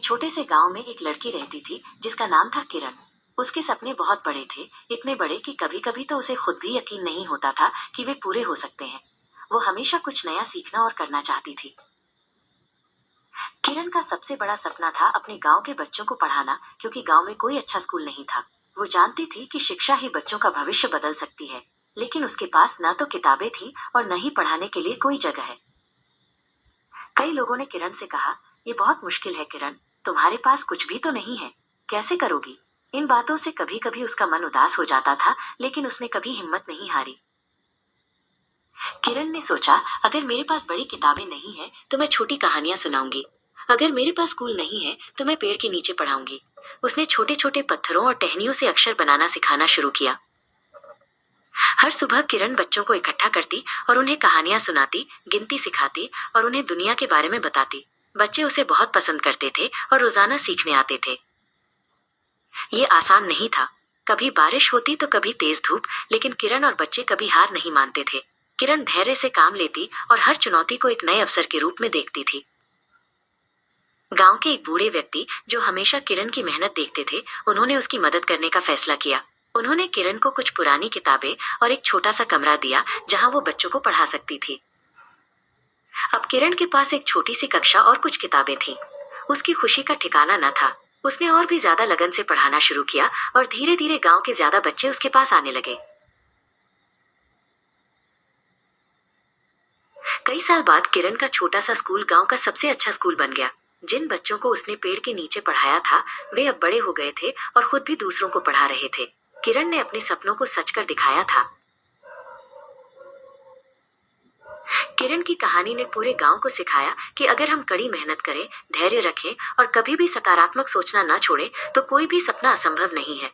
छोटे से गांव में एक लड़की रहती थी जिसका नाम था किरण। उसके सपने बहुत बड़े थे, इतने बड़े कि कभी कभी तो उसे खुद भी यकीन नहीं होता था कि वे पूरे हो सकते हैं। वो हमेशा कुछ नया सीखना और करना चाहती थी। किरण का सबसे बड़ा सपना था अपने गांव के बच्चों को पढ़ाना, क्योंकि गांव में कोई अच्छा स्कूल नहीं था। वो जानती थी कि शिक्षा ही बच्चों का भविष्य बदल सकती है, लेकिन उसके पास न तो किताबें थी और न ही पढ़ाने के लिए कोई जगह है। कई लोगों ने किरण से कहा, ये बहुत मुश्किल है किरण, तुम्हारे पास कुछ भी तो नहीं है, कैसे करोगी। इन बातों से कभी कभी उसका मन उदास हो जाता था, लेकिन उसने कभी हिम्मत नहीं हारी। किरण ने सोचा, अगर मेरे पास बड़ी किताबें नहीं है तो मैं छोटी कहानियां सुनाऊंगी। अगर मेरे पास स्कूल नहीं है तो मैं पेड़ के नीचे पढ़ाऊंगी। उसने छोटे छोटे पत्थरों और टहनियों से अक्षर बनाना सिखाना शुरू किया। हर सुबह किरण बच्चों को इकट्ठा करती और उन्हें कहानियां सुनाती, गिनती सिखाती और उन्हें दुनिया के बारे में बताती। बच्चे उसे बहुत पसंद करते थे और रोजाना सीखने आते थे। ये आसान नहीं था, कभी बारिश होती तो कभी तेज धूप, लेकिन किरण और बच्चे कभी हार नहीं मानते थे। किरण धैर्य से काम लेती और हर चुनौती को एक नए अवसर के रूप में देखती थी। गांव के एक बूढ़े व्यक्ति जो हमेशा किरण की मेहनत देखते थे, उन्होंने उसकी मदद करने का फैसला किया। उन्होंने किरण को कुछ पुरानी किताबें और एक छोटा सा कमरा दिया जहां वो बच्चों को पढ़ा सकती थी। अब किरण के पास एक छोटी सी कक्षा और कुछ किताबें थीं। उसकी खुशी का ठिकाना न था। उसने और भी ज्यादा लगन से पढ़ाना शुरू किया और धीरे धीरे गांव के ज्यादा बच्चे उसके पास आने लगे। कई साल बाद किरण का छोटा सा स्कूल गांव का सबसे अच्छा स्कूल बन गया। जिन बच्चों को उसने पेड़ के नीचे पढ़ाया था, वे अब बड़े हो गए थे और खुद भी दूसरों को पढ़ा रहे थे। किरण ने अपने सपनों को सच कर दिखाया था। किरण की कहानी ने पूरे गांव को सिखाया कि अगर हम कड़ी मेहनत करें, धैर्य रखें और कभी भी सकारात्मक सोचना न छोड़ें, तो कोई भी सपना असंभव नहीं है।